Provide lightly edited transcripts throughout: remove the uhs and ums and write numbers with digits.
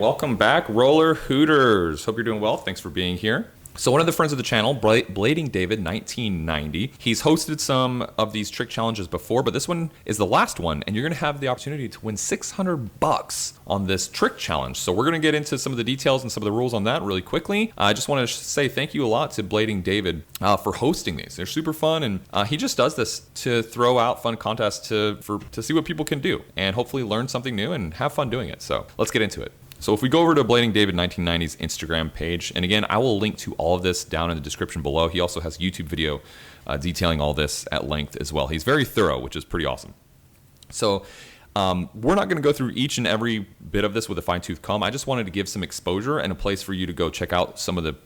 Welcome back, Roller Hooters. Hope you're doing well. Thanks for being here. So one of the friends of the channel, Blading David 1990, he's hosted some of these trick challenges before, but this one is the last one, and you're going to have the opportunity to win $600 on this trick challenge. So we're going to get into some of the details and some of the rules on that really quickly. I just want to say thank you a lot to Blading David for hosting these. They're super fun, and he just does this to throw out fun contests to see what people can do and hopefully learn something new and have fun doing it. So let's get into it. So if we go over to Blading David 1990's Instagram page, and again, I will link to all of this down in the description below. He also has a YouTube video detailing all this at length as well. He's very thorough, which is pretty awesome. So we're not going to go through each and every bit of this with a fine-tooth comb. I just wanted to give some exposure and a place for you to go check out some of the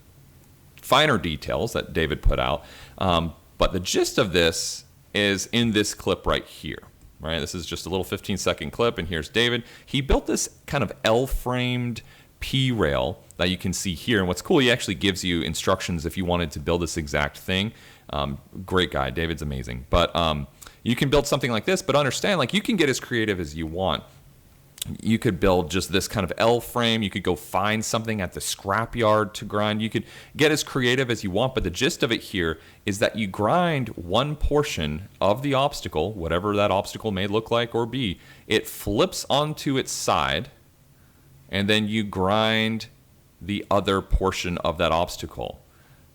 finer details that David put out. But the gist of this is in this clip right here. Right, this is just a little 15-second clip, and here's David. He built this kind of L-framed P-rail that you can see here, and what's cool, he actually gives you instructions if you wanted to build this exact thing. Great guy, David's amazing. But you can build something like this, but understand, like, you can get as creative as you want. You could build just this kind of L frame. You could go find something at the scrapyard to grind. You could get as creative as you want, but the gist of it here is that you grind one portion of the obstacle, whatever that obstacle may look like or be. It flips onto its side, and then you grind the other portion of that obstacle,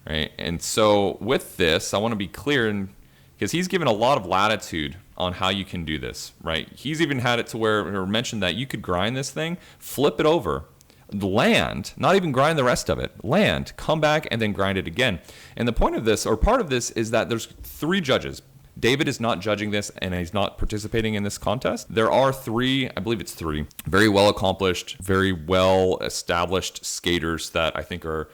right? And so with this, I want to be clear, because he's given a lot of latitude on how you can do this, right? He's even had it to where, or mentioned that you could grind this thing, flip it over, land, not even grind the rest of it, land, come back, and then grind it again. And the point of this, or part of this, is that there's 3 judges. David is not judging this, and he's not participating in this contest. There are 3, I believe it's 3, very well accomplished, very well established skaters that I think are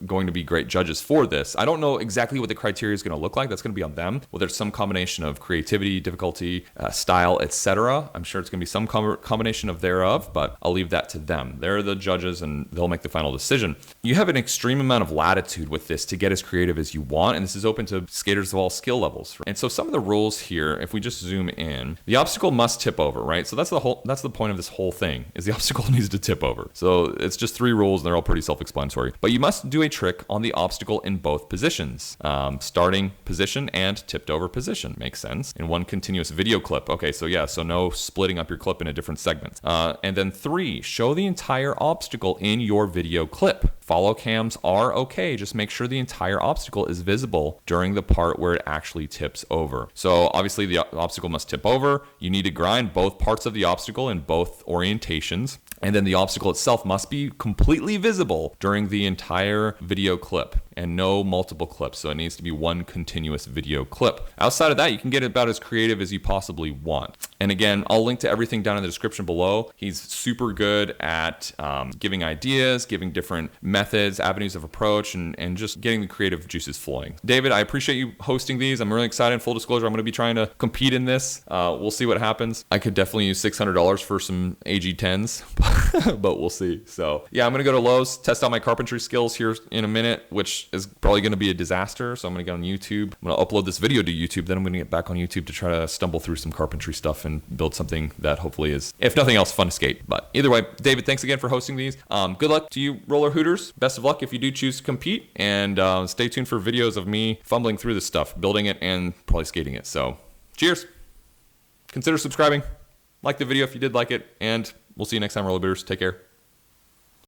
going to be great judges for this. I don't know exactly what the criteria is going to look like. That's going to be on them. Whether it's some combination of creativity, difficulty, style, etc. I'm sure it's going to be some combination of thereof, but I'll leave that to them. They're the judges, and they'll make the final decision. You have an extreme amount of latitude with this to get as creative as you want, and this is open to skaters of all skill levels. And so some of the rules here, if we just zoom in, the obstacle must tip over, right? So that's the point of this whole thing, is the obstacle needs to tip over. So it's just 3 rules, and they're all pretty self-explanatory. But you must do a trick on the obstacle in both positions, starting position and tipped over position. Makes sense. In one continuous video clip. Okay, so yeah, so no splitting up your clip into different segments. And then 3, show the entire obstacle in your video clip. Follow cams are okay. Just make sure the entire obstacle is visible during the part where it actually tips over. So obviously the obstacle must tip over. You need to grind both parts of the obstacle in both orientations. And then the obstacle itself must be completely visible during the entire video clip, and no multiple clips. So it needs to be one continuous video clip. Outside of that, you can get about as creative as you possibly want. And again, I'll link to everything down in the description below. He's super good at giving ideas, giving different methods, avenues of approach, and just getting the creative juices flowing. David, I appreciate you hosting these. I'm really excited. Full disclosure, I'm going to be trying to compete in this. We'll see what happens. I could definitely use $600 for some AG10s, but we'll see. So yeah, I'm going to go to Lowe's, test out my carpentry skills here in a minute, which is probably going to be a disaster. So I'm going to get on YouTube. I'm going to upload this video to YouTube. Then I'm going to get back on YouTube to try to stumble through some carpentry stuff and build something that hopefully is, if nothing else, fun to skate. But either way, David, thanks again for hosting these. Good luck to you, Roller Hooters. Best of luck if you do choose to compete. And stay tuned for videos of me fumbling through this stuff, building it, and probably skating it. So cheers. Consider subscribing. Like the video if you did like it. And we'll see you next time, Roller Hooters. Take care.